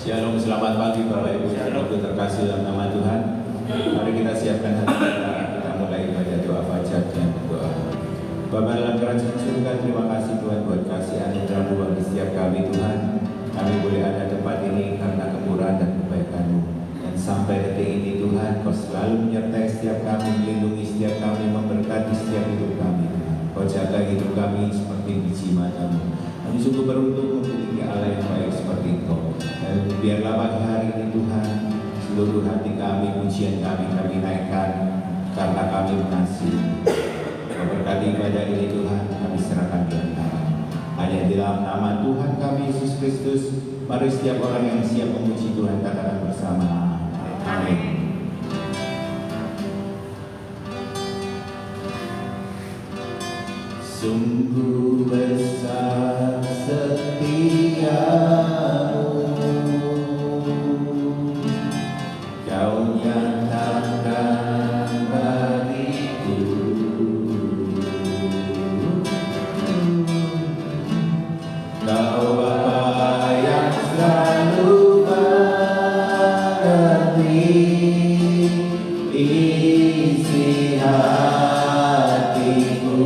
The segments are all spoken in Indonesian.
Shalom, selamat pagi Bapak Ibu Saudaraku terkasih dalam nama Tuhan. Mari kita siapkan hati kita mulai ibadah doa fajar dengan berdoa. Bapa dalam kerajaan surga, terima kasih Tuhan buat kasih anugerah-Mu bagi setiap kami Tuhan. Kami boleh ada tempat ini karena kemurahan dan kebaikan-Mu. Dan sampai detik ini Tuhan, Kau selalu menyertai setiap kami, melindungi setiap kami, memberkati setiap hidup kami. Kau jaga hidup kami seperti biji mata-Mu. Kami sungguh beruntung memiliki Allah yang baik seperti Engkau. Dan biarlah pagi hari ini Tuhan, seluruh hati kami, pujian kami naikkan karena kami mengasihi. Berkati ibadah ini Tuhan, kami serahkan di antara. Hanya di dalam nama Tuhan kami Yesus Kristus, mari setiap orang yang siap memuji Tuhan katakan bersama. Amin. Sungguh besar setiamu, Kau nyatakan bagiku. Kau Bapa yang selalu mengerti isi hatiku.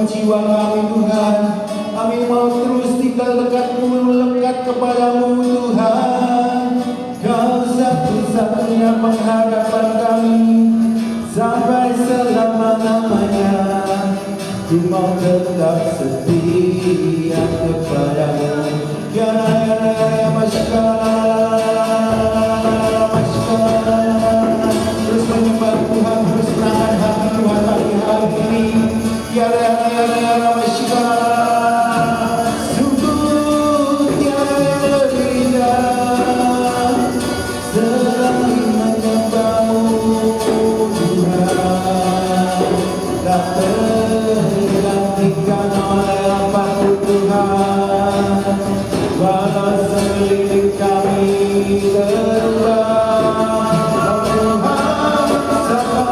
jiwa kami Tuhan. Kami mau terus tinggal dekatmu, melekat kepadamu Tuhan. Kau satu-satunya pengharapan kami sampai selama-lamanya. Ku mau tetap setia kepadamu. Ya terus menyembah Tuhan, terus menahan hati Tuhan pagi hari ini. Ya sungguh tiada yang lebih indah selain menyembahmu Tuhan. Tak tergantikan oleh apapun Tuhan. Walau sekeliling kami terubah, Tuhan sama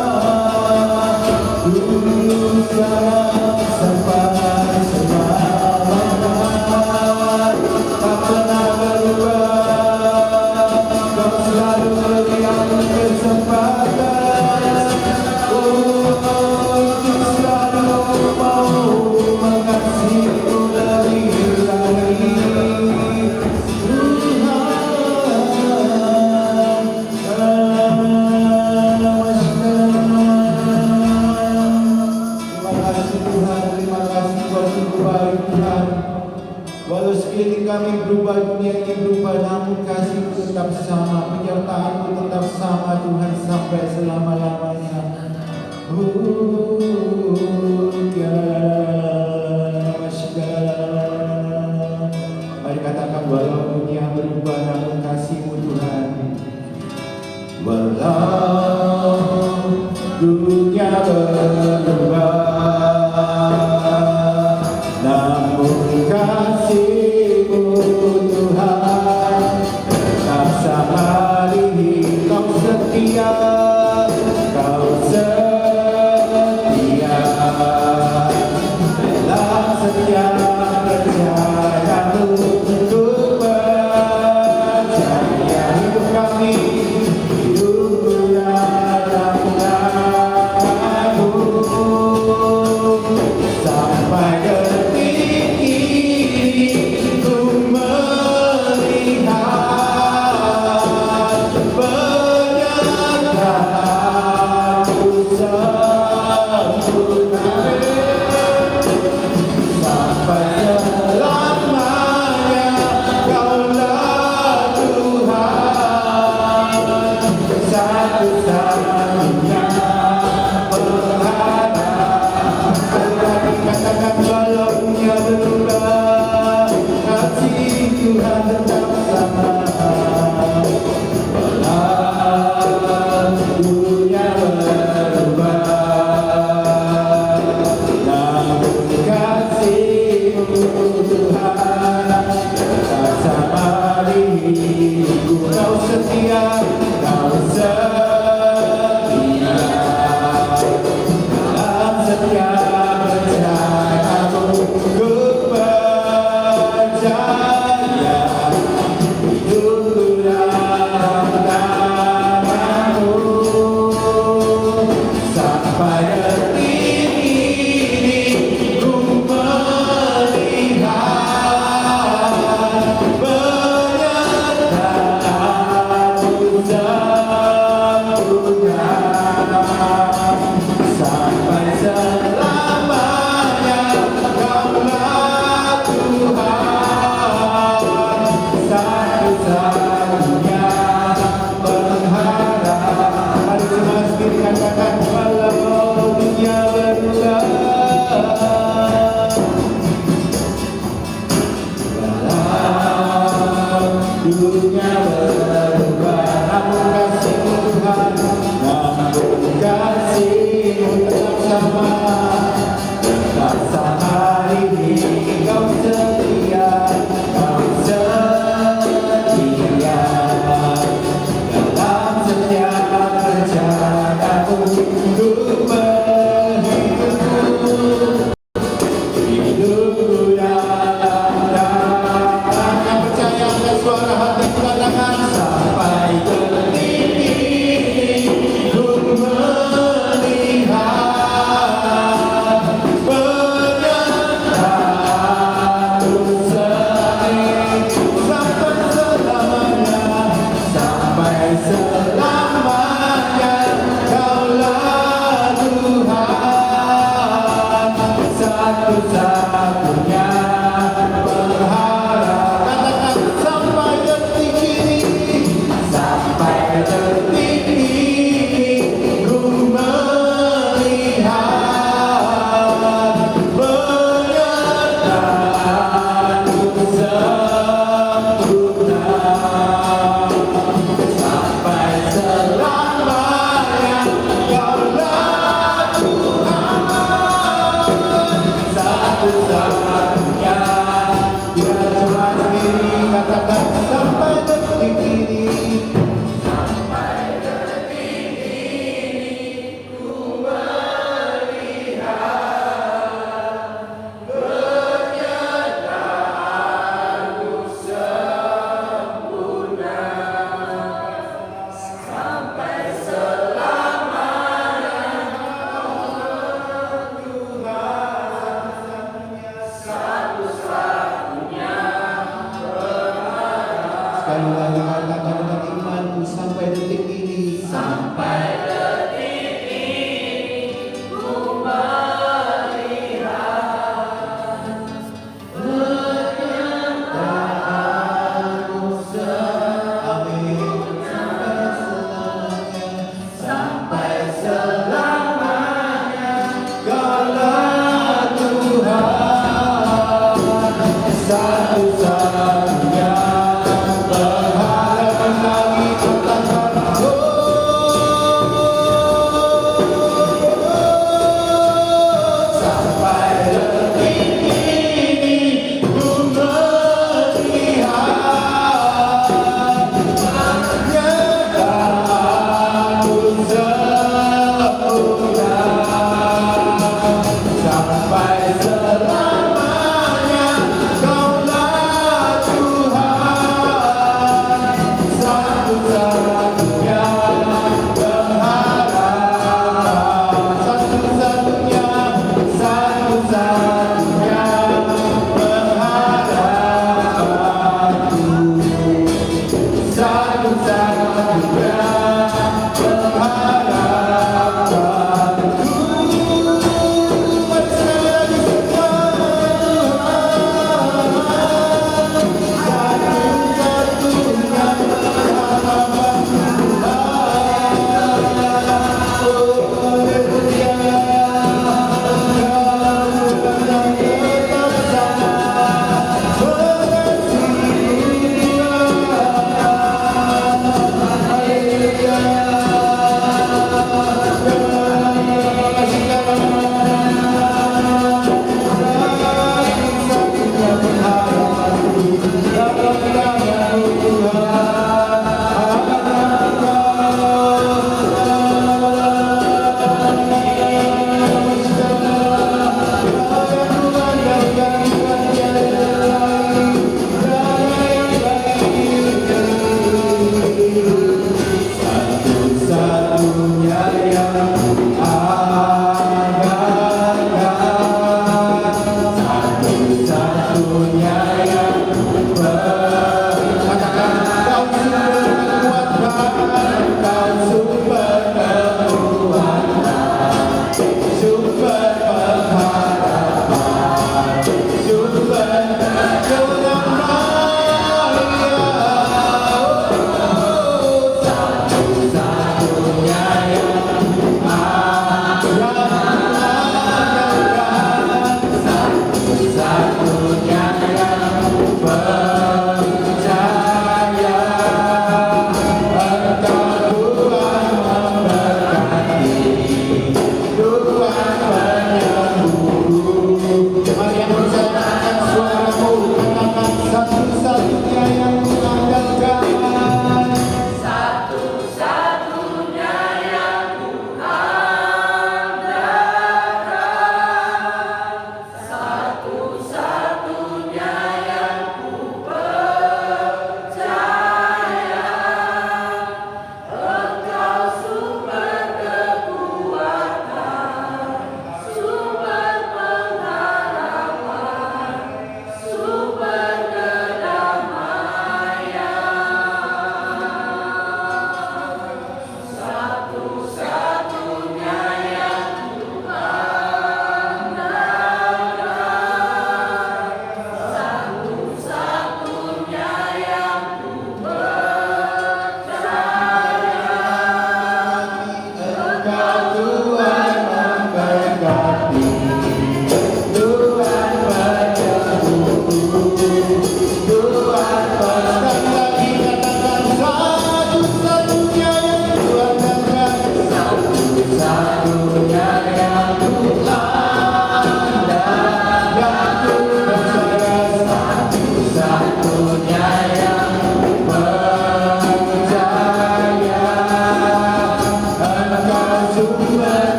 dulu sekarang sampai selamanya. Tak pernah berubah, kau selalu berikan kesempatan. Untuk selalu mau mengasihimu lebih lagi. Walau sekeliling kami berubah, dunia ini berubah, namun kasih-Mu tetap sama, penyertaan-Mu tetap sama Tuhan sampai selama-lamanya. Mari katakan, walau dunia berubah, namun kasih-Mu Tuhan. Walau dunia berubah, namun kasih-Mu Tuhan tetap sama hari ini. Kau setia, Kau setia dalam setiap percayamu. Ku percaya hidup kami, hidupku dalam tangan-Mu. Sampai detik ini ku melihat penyertaan-Mu sempurna. Sampai selamanya Kaulah Tuhan, satu-satunya pengharapan. Katakan walau dunia berubah, kasih Tuhan tetap sama. Walau dunia berubah, namun kasih-Mu Tuhan tetap sama hari ini. Kau setia, Kau setia dalam setiap percayamu. Ku percaya hidupku dalam tangan-Mu. Sampai detik ini ku melihat penyertaan-Mu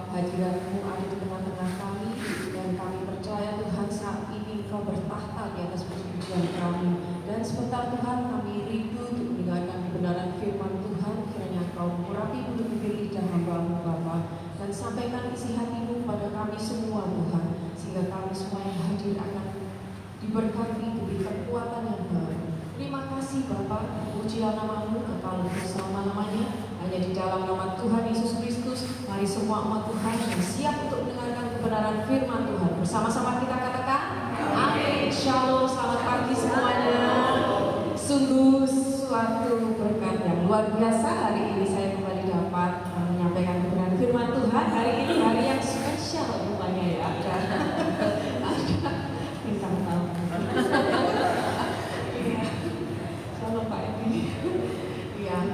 hadirat-Mu ada di tengah-tengah kami, dan kami percaya Tuhan saat ini Engkau bertahta di atas persetujuan kami. Dan sebentar Tuhan kami rindu untuk mendengarkan kebenaran firman Tuhan. Kiranya Engkau mengurapi bulu bibir lidah hamba-Mu Bapa, dan sampaikan isi hati-Mu pada kami semua Tuhan, sehingga kami semua yang hadir akan diberkati, diberi kekuatan yang baru. Terima kasih Bapa, pujilah nama-Mu kekal selama-lamanya. Hanya di dalam nama Tuhan Yesus Kristus, mari semua umat Tuhan yang siap untuk mendengarkan kebenaran firman Tuhan, bersama-sama kita katakan amin. Shalom, selamat pagi semuanya. Sungguh suatu berkat yang luar biasa hari ini saya kembali dapat menyampaikan kebenaran firman Tuhan. Hari ini hari yang spesial rupanya ya, ada bintang tamu. Shalom Pak Edi. Ya,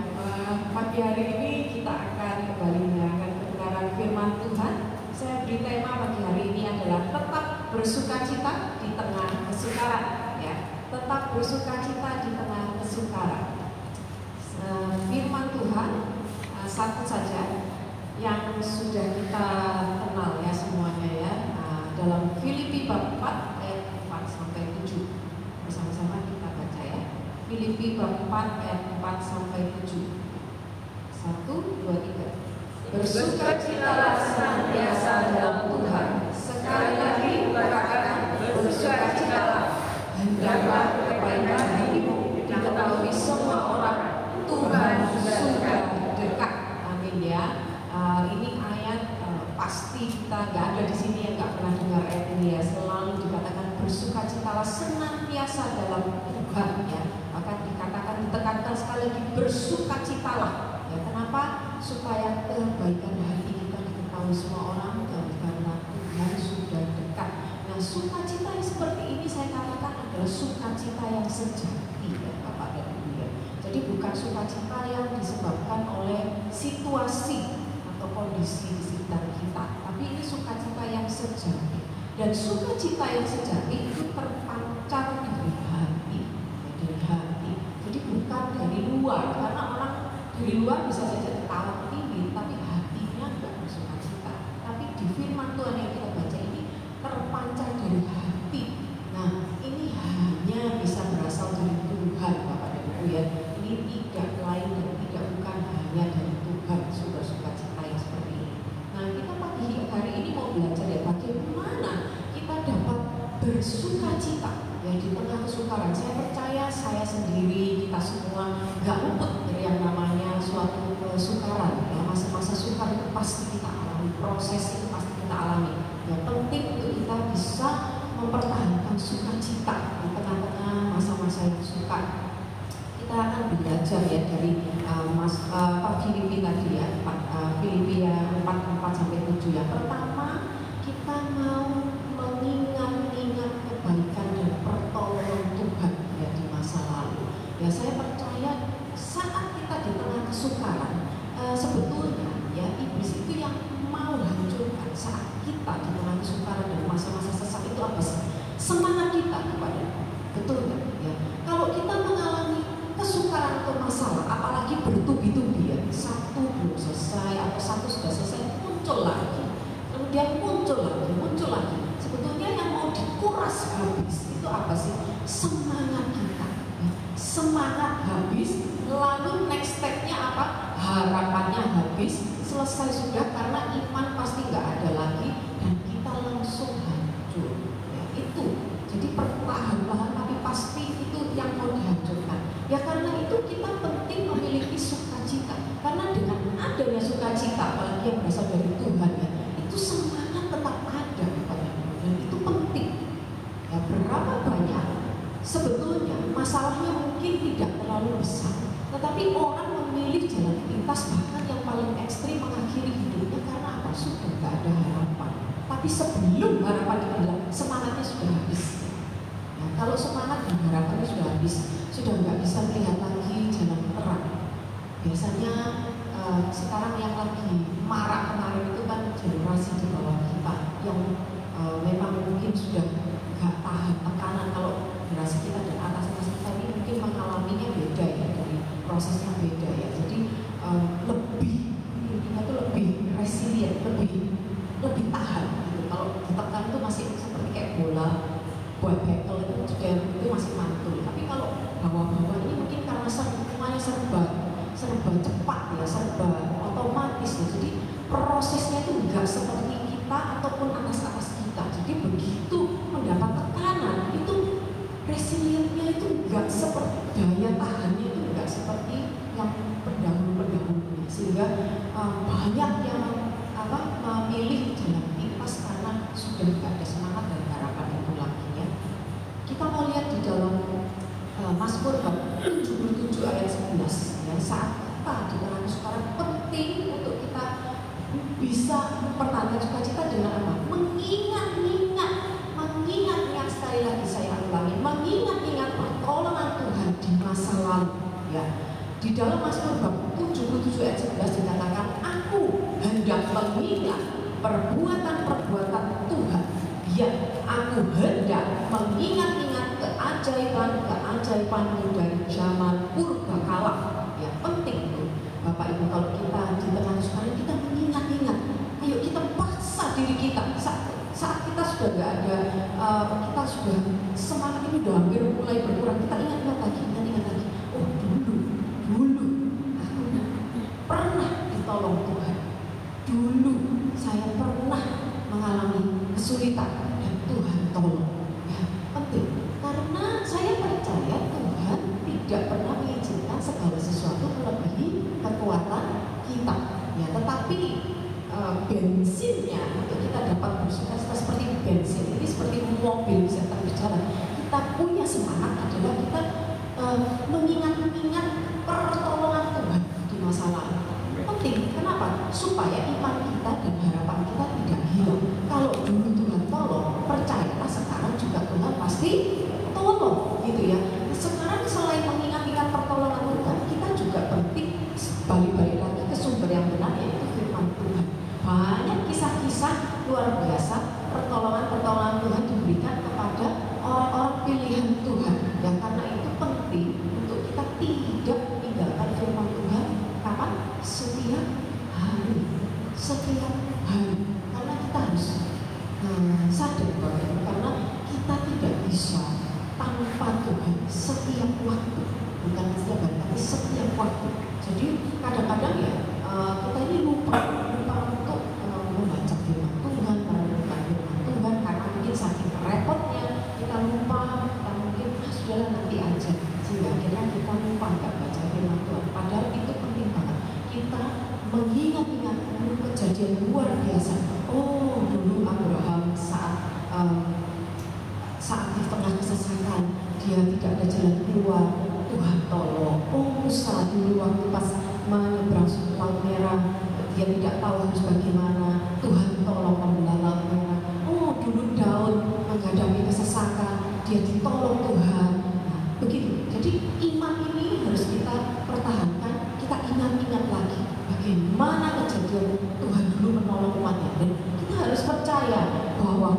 pagi hari ini kita akan kembali mendengarkan kebenaran firman Tuhan. Saya beri tema pagi hari ini adalah tetap bersukacita di tengah kesukaran. Ya, tetap bersukacita di tengah kesukaran. Firman Tuhan satu saja yang sudah kita kenal ya semuanya ya, dalam Filipi bab 4 ayat 4 sampai 7. Bersama-sama kita baca ya. Filipi bab 4 ayat 4 sampai 7. 1, 2, 3. Bersukacitalah senantiasa dalam Tuhan. Sekali lagi katakan bersukacitalah. Hendaklah kebaikan hatimu diketahui semua orang. Tuhan sudah dekat. Amin ya. Ini ayat pasti kita nggak ada di sini yang nggak pernah dengar ayat ini ya. Selalu dikatakan bersukacitalah senantiasa dalam Tuhan ya. Maka dikatakan, ditekankan sekali lagi bersukacitalah. Ya, kenapa? Supaya kebaikan hati kita diketahui semua orang, karena Tuhan sudah dekat. Nah, sukacita yang seperti ini saya katakan adalah sukacita yang sejati ya Bapak dan Ibu ya. Jadi bukan sukacita yang disebabkan oleh situasi atau kondisi di sekitar kita, tapi ini sukacita yang sejati. Dan sukacita yang sejati itu terpancar dari hati, ya, dari hati. Jadi bukan dari luar, karena orang dari luar bisa saja ketawa tinggi, tapi hatinya tidak bersukacita. Tapi di firman Tuhan yang kita baca ini terpancar dari hati. Nah, ini hanya bisa berasal dari Tuhan, Bapak dan Ibu ya. Ini tidak lain dan tidak bukan hanya dari Tuhan sukacita yang seperti ini. Nah, kita pagi hari ini mau belajar ya bagaimana kita dapat bersukacita ya di tengah kesukaran. Saya percaya saya sendiri, kita semua gak luput dari yang namanya suatu kesukaran ya. Masa-masa sukar itu pasti kita alami, proses itu pasti kita alami. Yang penting untuk kita bisa mempertahankan sukacita di tengah-tengah masa-masa yang sukar. Kita akan belajar ya dari Filipi tadi ya, Filipi 4 sampai 7 ya. Pertama, kita mau mengingat kebaikan dan pertolongan Tuhan ya di masa lalu. Ya, saya percaya saat kita di tengah kesukaran, sebetulnya ya iblis itu yang mau hancurkan saat kita di tengah kesukaran dan masa-masa sesak itu apa sih? Semangat kita kepada, betul kan? Ya, kalau kita mengalami kesukaran atau masalah, apalagi bertubi-tubi ya, satu belum selesai atau satu sudah selesai, muncul lagi, kemudian muncul lagi. Sebetulnya yang mau dikuras habis itu apa sih? Semangat kita ya. Semangat habis, lalu next step-nya apa? Harapannya habis, selesai sudah karena iman pasti nggak ada lagi dan kita langsung hancur ya, itu. Jadi perlahan-lahan tapi pasti itu yang mau dihancurkan. Ya karena itu kita penting memiliki sukacita. Karena dengan adanya sukacita, apalagi yang berasal dari Tuhan ya, itu semangat tetap ada dan itu penting. Ya berapa banyak sebetulnya masalahnya mungkin tidak terlalu besar, tetapi orang memilih jalan pintas bahkan yang paling ekstrim mengakhiri hidupnya karena apa? Sudah tidak ada harapan. Tapi sebelum harapan itu hilang, semangatnya sudah habis. Nah, kalau semangat dan harapannya sudah habis, sudah nggak bisa melihat lagi jalan terang. Biasanya sekarang yang lagi marak kemarin itu kan generasi di bawah kita yang memang mungkin sudah nggak tahan tekanan. Kalau generasi kita dan atas kita ini mungkin mengalaminya beda ya, dari prosesnya beda ya. Jadi lebih intinya itu lebih resilient, lebih tahan. Gitu. Kalau ditekan itu masih seperti kayak bola, buat bekel itu masih mantul. Tapi kalau bawah-bawah ini mungkin karena semuanya serba cepat ya, serba otomatis ya. Jadi prosesnya itu enggak seperti kita ataupun atas kita. Jadi begitu mendapat tekanan itu resilientnya itu enggak seperti, daya tahannya itu enggak seperti yang pendahulu-pendahulunya. Sehingga banyak yang memilih jalan pintas karena sudah enggak ada semangat dan harapan itu lagi ya. Kita mau lihat di dalam Mazmur 77 ayat 11 ya, saat kita di tengah sekarang penting untuk kita bisa mempertahankan sukacita dengan apa? Mengingat sekali lagi saya ulangi, mengingat pertolongan Tuhan di masa lalu ya. Di dalam Mazmur 77 ayat 11 dikatakan, aku hendak mengingat perbuatan Tuhan. Ya, aku hendak mengingat keajaiban-keajaiban-Mu dari zaman purbakala. Ya, penting itu Bapak Ibu, kalau kita di tengah sekarang kita mengingat. Ayo kita paksa diri kita saat kita sudah nggak ada, kita sudah semangat ini udah hampir mulai berkurang, kita ingat lagi. Oh dulu aku pernah ditolong Tuhan. Dulu saya pernah mengalami kesulitan dan Tuhan tolong. Ya, penting karena saya percaya Tuhan tidak pernah mengizinkan segala sesuatu melebihi kekuatan kita. Ya, tetapi bensinnya untuk kita dapat bersukacita seperti bensin ini seperti mobil bisa berjalan. Kita punya semangat adalah kita mengingat pertolongan Tuhan di masa lalu. Penting, kenapa? Supaya iman kita dan harapan kita tidak hilang. Kalau dulu Tuhan tolong, percayalah sekarang juga Tuhan pasti tolong, gitu ya. Sekarang selain mengingat pertolongan Tuhan, kita juga penting balik lagi ke sumber yang benar, yaitu firman Tuhan. Banyak kisah-kisah luar biasa pertolongan Tuhan diberikan kepada orang-orang pilihan Tuhan. Dan karena itu penting untuk kita tidak meninggalkan firman Tuhan. Kapan? Setiap hari. Karena kita harus sadar bahwa karena kita tidak bisa tanpa Tuhan setiap waktu. Bukan setiap hari, tapi setiap waktu. Jadi kadang-kadang ya kita ini lupa untuk membaca firman Tuhan, merenungkan firman Tuhan karena mungkin saking repotnya kita lupa, kita mungkin sudahlah nanti aja, sehingga akhirnya kita lupa nggak baca firman Tuhan. Padahal itu penting banget kita mengingat kejadian luar biasa. Oh dulu Abraham saat di tengah kesesakan dia tidak ada jalan keluar, Tuhan tolong. Oh Musa dulu waktu pas menyeberang Laut Merah, dia tidak tahu harus bagaimana, Tuhan tolong membelah Laut Merah. Oh dulu Daud menghadapi kesesakan, dia ditolong Tuhan. Nah, begitu. Jadi iman ini harus kita pertahankan, kita ingat lagi bagaimana kejadian Tuhan dulu menolong umatnya. Dan kita harus percaya bahwa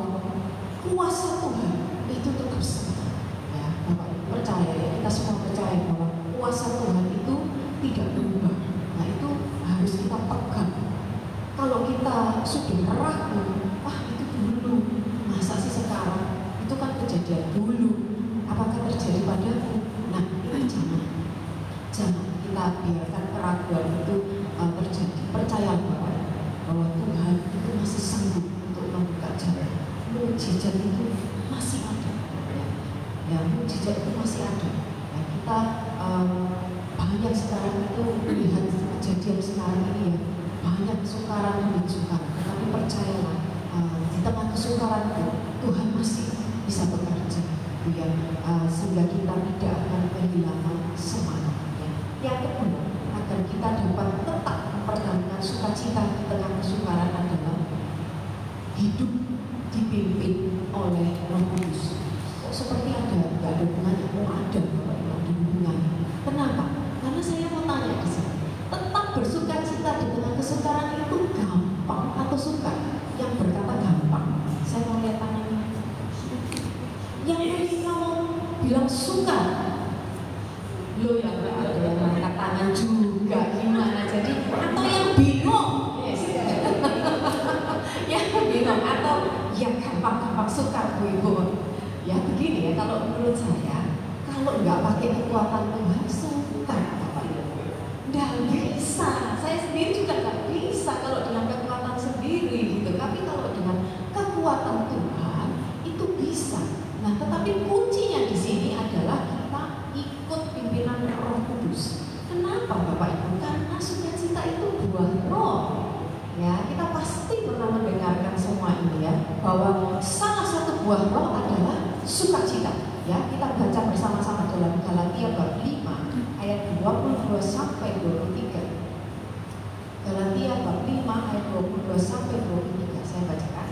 kuasa Tuhan itu tetap sama. Ya, Bapak percaya ya, kita semua percaya bahwa kuasa Tuhan itu tidak berubah. Nah itu harus kita pegang. Kalau kita sudah ragu, wah itu dulu, masa sih sekarang? Itu kan kejadian dulu. Apakah terjadi padaku? Nah ini jangan kita biarkan keraguan itu terjadi. Percayalah bahwa Tuhan itu masih sanggup untuk membuka jalan. Mujizat itu masih ada. Ya, mujizat itu masih ada. Ya, kita banyak sekarang itu melihat kejadian sekarang ini ya, banyak kesukaran demi kesukaran. Tapi percayalah di tengah kesukaran itu Tuhan masih bisa bekerja, ya, sehingga kita tidak akan kehilangan semangat. Ya. Yang kedua, agar kita dapat tetap mempertahankan sukacita di tengah kesukaran adalah hidup dipimpin oleh Roh Kudus. Kok seperti nggak ada hubungannya? Oh ada hubungannya. Kenapa? Karena saya mau tanya di sini, tetap bersukacita di tengah kesukaran itu gampang atau sukar? Yang berkata gampang, saya mau lihat tangannya. Yang ini mau bilang sukar, lo yang ada yang angkat tangan juga gimana? Jadi atau yang bingung? Yes. Ibu. Ya begini ya, kalau menurut saya, kalau nggak pakai kekuatan Tuhan, sungkan Bapak Ibu. Nggak bisa. Saya sendiri juga nggak bisa kalau dengan kekuatan sendiri gitu. Tapi kalau dengan kekuatan Tuhan itu bisa. Nah, tetapi kuncinya di sini adalah kita ikut pimpinan Roh Kudus. Kenapa Bapak Ibu? Karena sukacita itu buah roh. Ya, kita pasti pernah mendengarkan semua ini ya, bahwa salah satu buah roh adalah sukacita. Ya, kita baca bersama-sama dalam Galatia bab 5 ayat 22 sampai 23. Galatia bab 5 ayat 22 sampai 23 saya bacakan.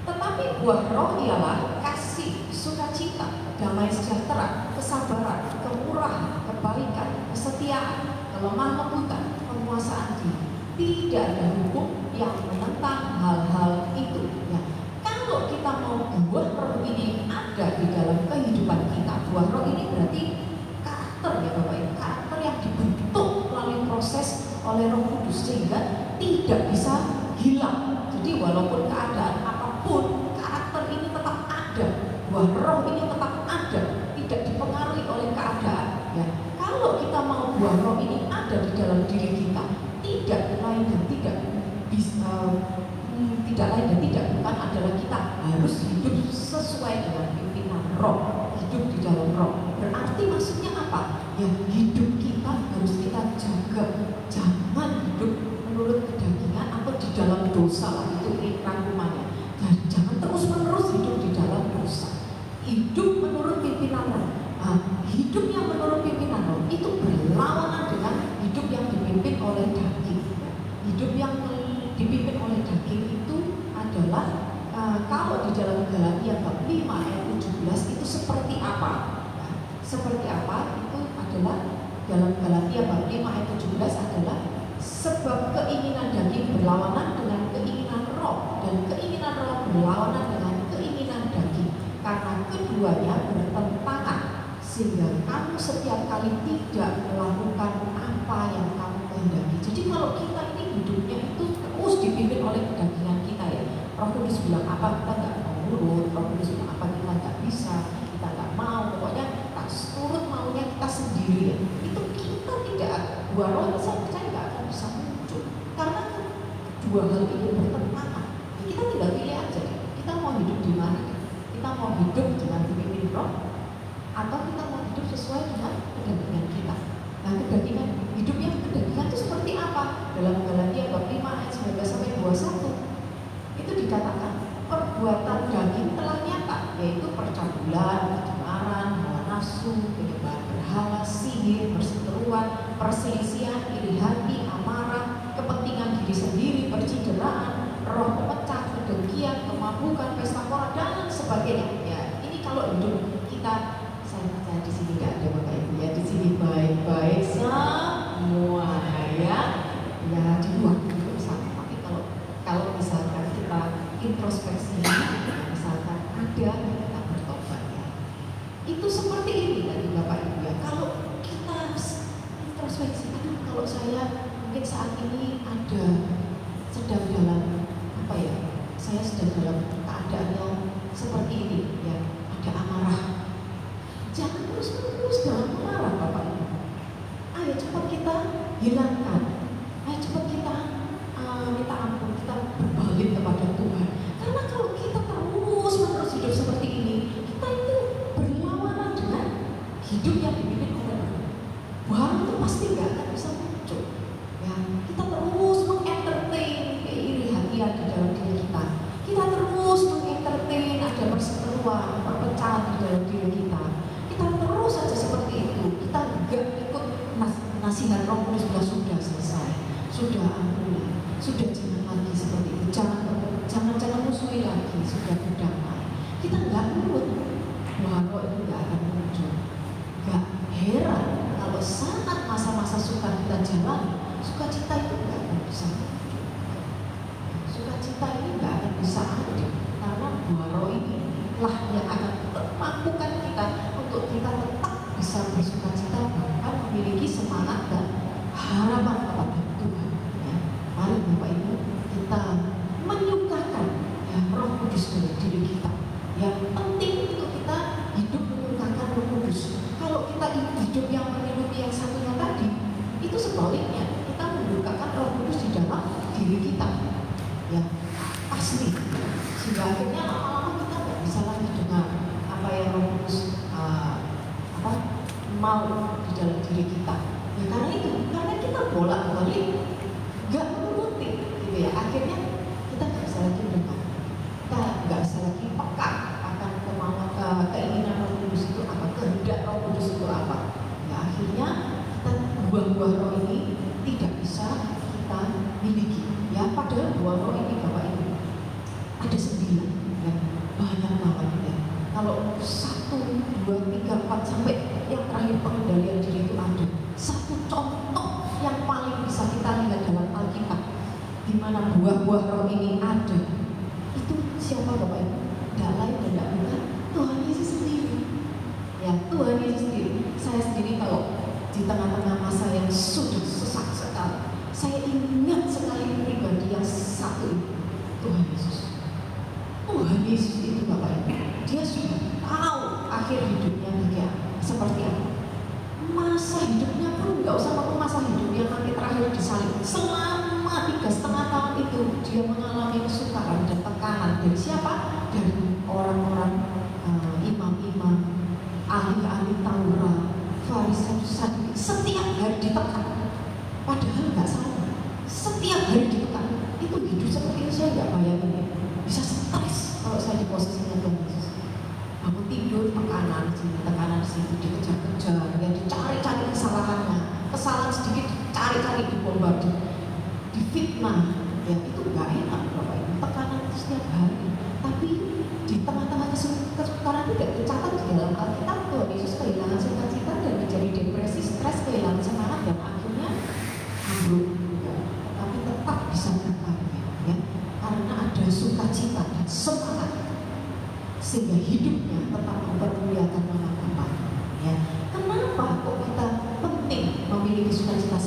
Tetapi buah roh ialah kasih, sukacita, damai sejahtera, kesabaran, kemurahan, kebaikan, kesetiaan, kelemah lembutan, penguasaan diri. Tidak ada hukum yang menentang hal-hal itu. Ya. Kalau kita mau buah roh ini ada di dalam kehidupan kita, buah roh ini berarti karakter ya Bapak Ibu, karakter yang dibentuk melalui proses oleh Roh Kudus sehingga tidak bisa hilang. Jadi walaupun keadaan apapun, karakter ini tetap ada, buah roh ini tetap ada, tidak dipengaruhi oleh keadaan. Ya. Kalau kita mau buah roh ini ada di dalam diri kita, tidak lain dan tidak bisa, tidak lain dan tidak bukan adalah kita harus hidup sesuai dengan pimpinan roh, hidup di dalam roh. Berarti maksudnya apa? Ya, hidup kita harus kita jaga, jangan hidup menurut kedagingan atau di dalam dosa lah, itu rangkumannya. Dan jangan terus-menerus hidup di dalam dosa. Hidup menurut pimpinan roh. Hidup yang menurut pimpinan roh itu berlawanan dengan hidup yang dipimpin oleh daging. Hidup yang dipimpin oleh daging itu adalah kalau di dalam Galatia bab 5 ayat 17 itu seperti apa? Seperti apa? Itu adalah dalam Galatia bab 5 ayat 17 adalah sebab keinginan daging berlawanan dengan keinginan roh dan keinginan roh berlawanan dengan keinginan daging, karena keduanya bertentangan sehingga kamu setiap kali tidak melakukan apa yang kamu kehendaki. Jadi kalau kita ini hidupnya itu terus dipimpin oleh kedagingan kita ya, Roh Kudus bilang apa kita nggak mau nurut, Roh Kudus bilang apa kita nggak bisa, kita nggak mau, pokoknya kita turut maunya kita sendiri ya. Itu kita tidak, buah roh itu saya percaya nggak akan bisa muncul karena dua hal ini bertentangan. Ya, kita tinggal pilih aja deh, kita mau hidup di mana? Kita mau hidup dengan dipimpin roh atau kita mau hidup sesuai dengan kedagingan kita. Nah, kedagingan, hidup yang kedagingan itu seperti apa? Dalam Galatia bab 5 ayat 19 sampai 21 itu dikatakan perbuatan daging telah nyata, yaitu percabulan, kecemaran, hawa nafsu, penyembahan berhala, sihir, perseteruan, perselisihan, iri hati, amarah, kepentingan diri sendiri, percideraan, roh pemecah, kedengkian, kemabukan, pesta pora dan sebagainya. Ya, ini kalau hidup kita, saya di sini nggak ada Bapak Ibu ya, di sini baik-baik semua ya, ya di luar itu sama. Tapi kalau misalkan kita introspeksi, misalkan ada kita bertobat ya, itu seperti ini tadi Bapak Ibu ya. Kalau kita introspeksi, kalau saya mungkin saat ini ada sedang dalam apa ya, saya sedang dalam keadaan yang seperti ini ya, ada amarah. Jangan terus-menerus dalam marah Bapak Ibu. Ayo cepat kita hilangkan. Ayo cepat kita minta ampun, kita berbalik kepada Tuhan. Karena kalau kita terus-menerus hidup seperti ini, kita itu berlawanan dengan hidup yang dipimpin oleh Tuhan. Buah itu pasti nggak akan bisa muncul. Ya, kita terus mengentertain iri hatian di dalam diri kita. Kita terus mengentertain ada perseteruan, perpecahan di dalam diri kita. Terus saja seperti itu, kita enggak ikut nasihat Roh Kudus, sudah selesai, sudah ampuni, sudah jangan lagi seperti itu, jangan musuhi lagi, sudah berdamai. Kita enggak nurut, wah roh itu enggak akan muncul. Enggak heran kalau saat masa-masa suka kita jalani, sukacita itu enggak akan bisa muncul. Sukacita ini enggak akan bisa ada karena buah roh ini lah yang akan memampukan kita untuk kita tetap bisa bersukacita, bahkan memiliki semangat dan harapan kepada Tuhan. Ya. Mari Bapak Ibu kita menyukakan ya, Roh Kudus dalam diri kita yang pasti. Sehingga akhirnya lama-lama kita nggak bisa lagi dengar apa yang Roh Kudus mau di dalam diri kita. Ya karena itu, karena kita bolak-balik nggak menuruti, gitu ya. Akhirnya kita nggak bisa lagi dengar, kita nggak bisa lagi peka akan kemauan, keinginan Roh Kudus itu apa, kehendak Roh Kudus itu apa. Ya akhirnya kita buah-buah Roh ini tidak bisa kita miliki. Ya padahal buah Roh ini Bapak Ibu ada 9, ya banyak banget ya. Kalau 1, 2, 3, 4 sampai yang terakhir pengendalian diri itu ada. Satu contoh yang paling bisa kita lihat dalam Alkitab di mana buah-buah Roh ini ada. Itu siapa Bapak Ibu? Tidak lain dan tidak bukan Tuhan Yesus sendiri. Ya Tuhan Yesus sendiri. Saya sendiri kalau di tengah-tengah masa yang sudah sesak sekali, saya ingat sekali pribadi yang satu itu, Tuhan Yesus. Tuhan Yesus itu Bapak Ibu, dia sudah tahu akhir hidupnya seperti apa. Masa hidupnya pun nggak usah waktu masa hidupnya nanti terakhir disalib. Selama 3,5 tahun itu dia mengalami kesukaran dan tekanan dari siapa? Dari orang-orang imam-imam, ahli-ahli Taurat, Fariseus, Saduki. Setiap hari ditekan. Padahal nggak salah. Setiap hari ditekan. Itu hidup seperti itu saya nggak bayangin ya. Bisa stres kalau saya di posisinya Tuhan Yesus. Aku tidur tekanan sini dikejar-kejar, ya dicari-cari kesalahan sedikit dicari-cari, dibombardir, difitnah, ya itu nggak enak Bapak Ibu, tekanan itu setiap hari. Tapi di tengah-tengah kesukaran itu tidak tercatat di dalam Alkitab Tuhan Yesus kehilangan sukacita dan menjadi depresi, stres, kehilangan semangat dan akhirnya ambruk. Ya. Tapi tetap bisa berkarya, ya karena ada sukacita dan semangat. Sehingga hidupnya tetap mempermuliakan nama Bapa. Ya, kenapa kok kita penting memiliki sukacita?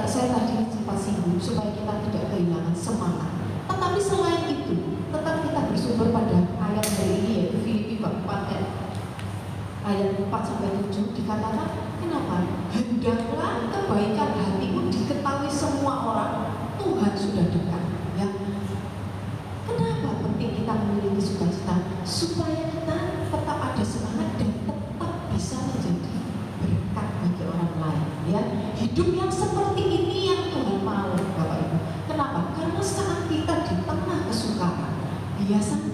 Saya tadi sempat singgung supaya kita tidak kehilangan semangat. Tetapi selain itu, tetap kita bersumber pada ayat dari ini yaitu Filipi bab 4 ayat 4-7 dikatakan, kenapa? Hendaklah kebaikan hatimu diketahui semua orang, Tuhan sudah dekat. Ya. Kenapa penting kita memiliki sukacita? Supaya kita tetap ada semangat dan tetap bisa menjadi berkat bagi orang lain. Ya, hidup yang seperti ini yang Tuhan mau, Bapak Ibu. Kenapa? Karena saat kita di tengah kesukaran, biasanya,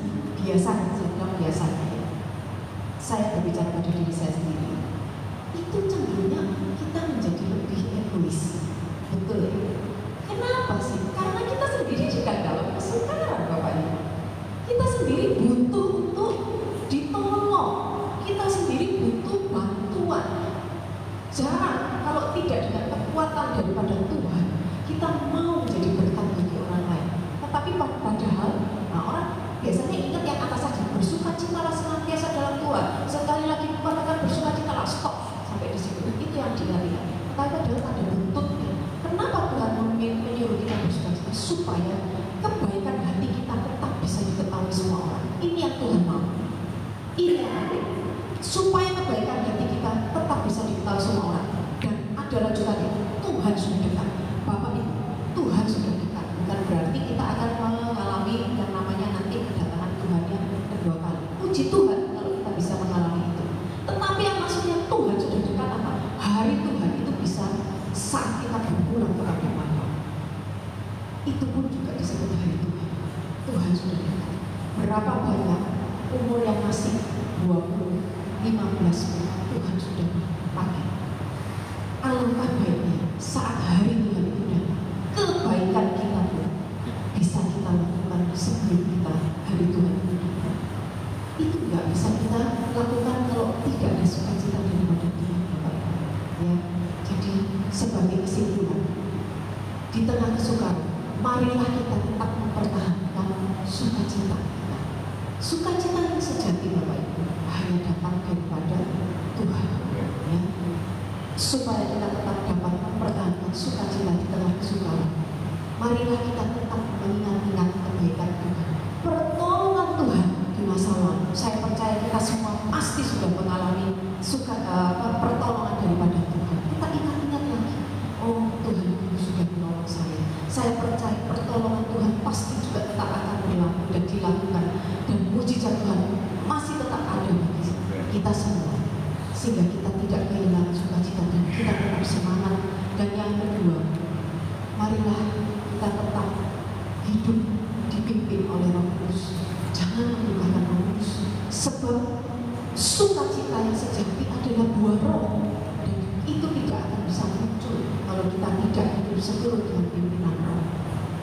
saya berbicara pada diri saya sendiri. Itu cenderungnya kita menjadi lebih egois, betul ya? Kenapa sih? Karena kita sendiri juga dalam kesukaran, Bapak Ibu. Kita sendiri butuh untuk ditolong. Kita sendiri butuh bantuan. Jarang kalau tidak dengan kekuatan daripada Tuhan, kita mau menjadi berkat bagi orang lain. Tetapi padahal orang biasanya ingat yang atas saja, bersukacitalah senantiasa dalam Tuhan. Sekali lagi katakan bersukacitalah, stop sampai di situ. Itu yang dilihat. Tapi padahal ada buntutnya. Kenapa Tuhan menyuruh kita bersukacita? Supaya kebaikan hati kita tetap bisa diketahui semua orang. Ini yang Tuhan mau. Ini yang penting. Supaya kebaikan hati kita tetap bisa diketahui semua orang. Dan ada lanjutannya, Tuhan sudah dekat. Bapak Ibu, Tuhan sudah dekat. Bukan berarti kita akan mengalami yang namanya nanti kedatangan Tuhan yang kedua kali. Puji Tuhan kalau kita bisa mengalami itu. Tetapi yang maksudnya Tuhan sudah dekat apa? Hari Tuhan itu bisa saat kita berpulang kepada Bapa. Itu pun juga disebut hari Tuhan. Tuhan sudah dekat. Berapa banyak umur yang masih 20, 15, Tuhan sudah pakai. Alangkah baiknya saat hari Tuhan itu datang, kebaikan kita pun bisa kita lakukan sebelum kita hari Tuhan itu datang. Itu nggak bisa kita lakukan kalau tidak ada sukacita daripada Tuhan, Bapak Ibu. Ya, jadi sebagai kesimpulan, di tengah kesukaran, marilah kita tetap mempertahankan sukacita kita. Sukacita yang sejati, Bapak Ibu, hanya datang daripada Tuhan. Ya. Supaya kita tetap dapat mempertahankan sukacita di tengah kesukaran, marilah kita tetap mengingat-ingat kebaikan Tuhan, pertolongan Tuhan di masa lalu. Saya percaya kita semua pasti sudah mengalami pertolongan daripada Tuhan. Kita ingat-ingat lagi, oh Tuhan sudah menolong saya. Saya percaya pertolongan Tuhan pasti juga tetap akan berlaku kita semua, sehingga kita tidak kehilangan sukacita dan kita tetap semangat. Dan yang kedua, marilah kita tetap hidup dipimpin oleh Roh Kudus. Jangan mendukakan Roh Kudus, sebab sukacita yang sejati adalah buah Roh, dan itu tidak akan bisa muncul kalau kita tidak hidup seturut dengan pimpinan Roh.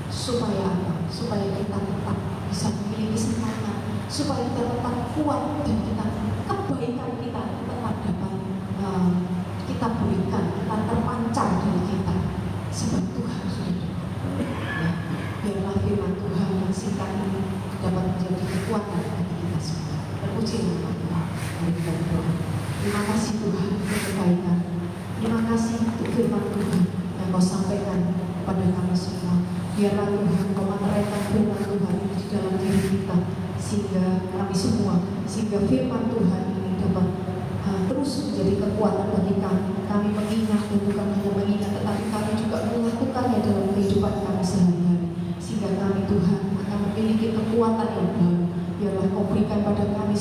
Supaya apa? Supaya kita tetap bisa memiliki semangat, supaya kita tetap kuat, dan kita kebaikan kita tetap dapat kita berikan, kita terpancar dari kita, sebab Tuhan sudah dekat. Ya, biarlah firman Tuhan yang singkat ini dapat menjadi kekuatan bagi kita semua. Terpuji nama Tuhan. Mari kita berdoa. Terima kasih Tuhan untuk kebaikan. Terima kasih untuk firman Tuhan yang Kau sampaikan kepada kami semua. Biarlah Tuhan Kau menerangkan firman Tuhan di dalam diri kita, sehingga kami semua, sehingga firman Tuhan ini dapat terus menjadi kekuatan bagi kami. Kami mengingat, dan bukan hanya mengingat, tetapi kami juga melakukannya dalam kehidupan kami sehari-hari, sehingga kami Tuhan akan memiliki kekuatan yang baru. Biarlah Kau berikan pada kami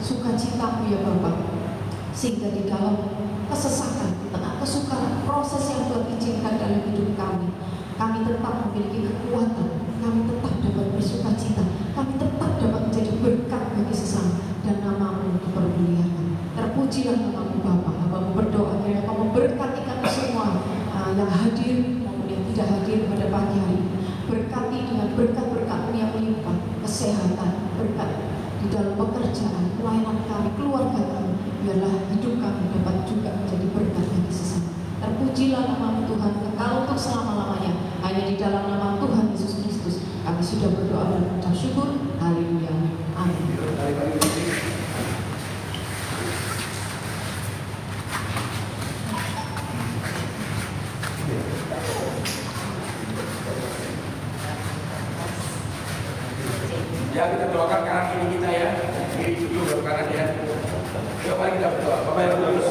sukacita-Mu ya Bapa, sehingga di dalam kesesakan, di tengah kesukaran, proses yang Tuhan izinkan dalam hidup kami, kami tetap memiliki kekuatan, kami tetap dapat bersukacita, kami tetap dapat menjadi berkat bagi sesama, dan nama-Mu dipermuliakan. Terpujilah nama-Mu Bapa. Hamba-Mu berdoa kiranya Kau memberkati kami semua yang hadir maupun yang tidak hadir pada pagi hari. Berkati dengan berkat-berkat-Mu yang melimpah, kesehatan, berkat di dalam pekerjaan, pelayanan kami, keluarga kami. Biarlah hidup kami dapat juga menjadi berkat bagi sesama. Terpujilah nama-Mu Tuhan kekal untuk selama-lamanya. Hanya di dalam nama Tuhan Yesus Kristus kami sudah berdoa dan mengucap syukur. Haleluya. Amin. Ya, kita doakan kanan kiri kita ya. Kiri dulu baru kanan ya. Coba kita berdoa. Bapak yang lulus.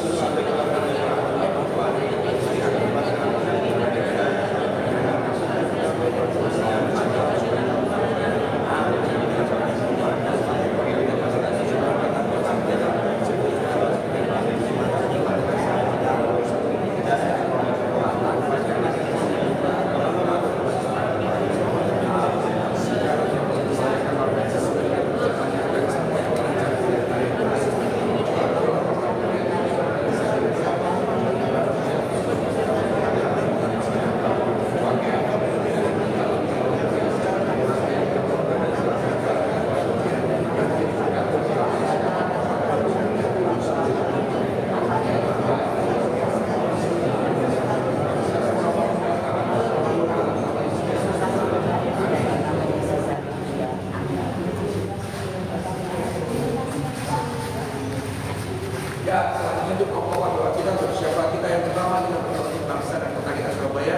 Ya, selanjutnya untuk pokok doa kita untuk siapa kita yang pertama, kita berdoa untuk bangsa dan kota kita Surabaya.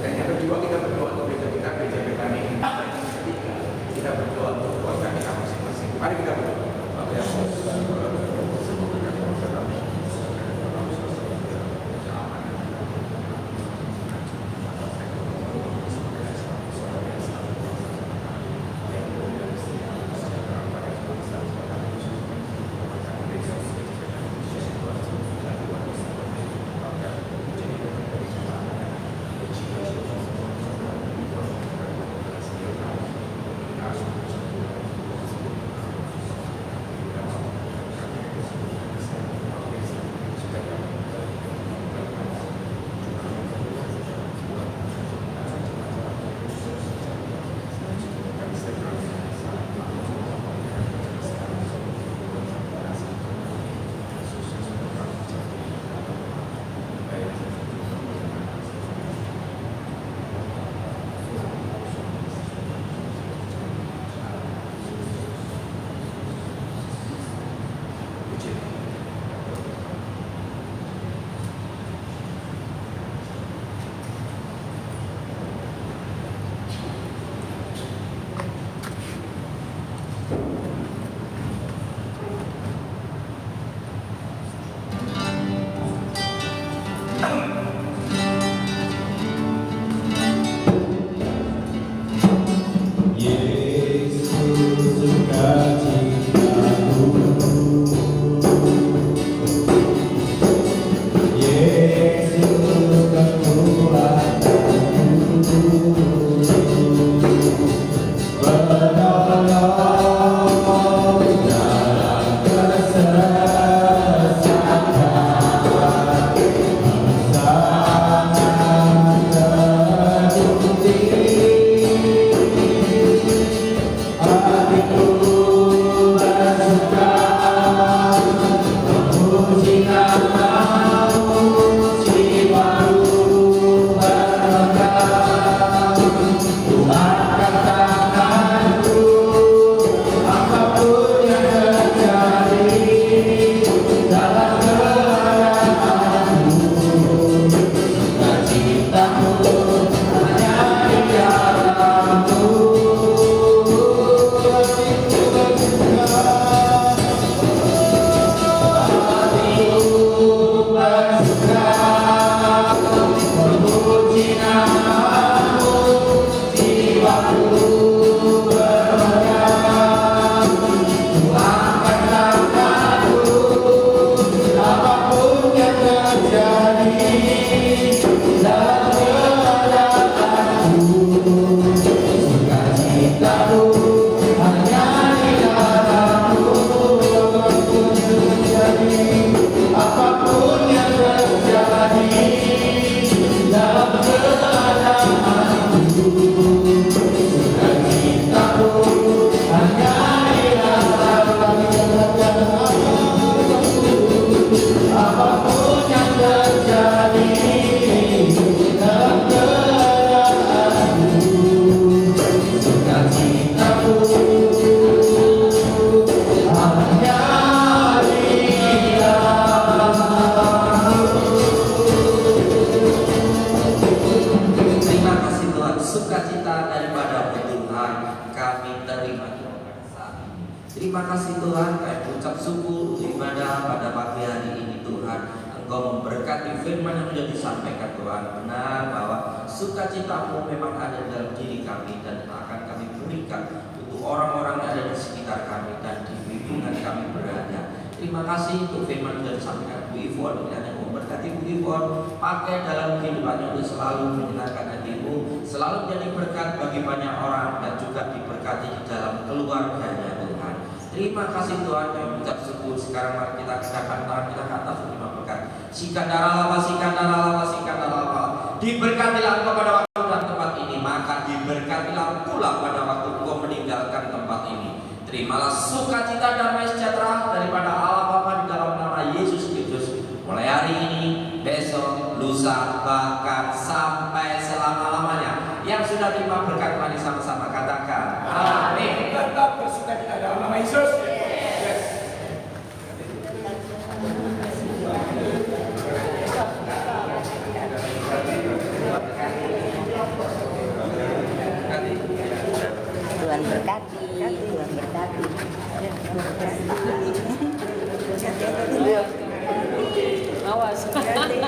Dan yang kedua kita berdoa untuk gereja kita, gereja PKMI. Ketiga, kita berdoa untuk keluarga kita masing-masing. Mari kita berdoa. Bapak yang semoga keluarga kami kami terima saat ini. Terima kasih Tuhan, kami ucap syukur ibadah pada pagi hari ini Tuhan. Engkau memberkati firman yang sudah disampaikan Tuhan. Benar bahwa sukacita-Mu memang ada dalam diri kami dan akan kami berikan untuk orang-orang yang ada di sekitar kami dan di lingkungan kami berada. Terima kasih untuk firman yang sudah disampaikan Bu Ivon. Dan yang memberkati Bu Ivon pakai dalam kehidupannya untuk selalu menyenangkan hati-Mu, selalu menjadi berkat bagi banyak orang dan juga diberkati di dalam keluarganya Tuhan. Terima kasih Tuhan, kami mengucap syukur. Sekarang mari kita angkatkan tangan kita ke atas untuk berkat. Sikandara lapa. Diberkatilah engkau pada waktu dan tempat ini, maka diberkatilah pula pada waktu engkau meninggalkan tempat ini. Terimalah sukacita damai sejahtera daripada Allah Bapa di dalam nama Yesus Kristus. Mulai hari ini, besok, lusa, bahkan sampai selama-lamanya. Yang sudah terima berkat, mari sama-sama katakan amin. Tetap bersukacita dalam nama Yesus. Yes. Tuhan berkati, Tuhan berkati. Awas. Berkati.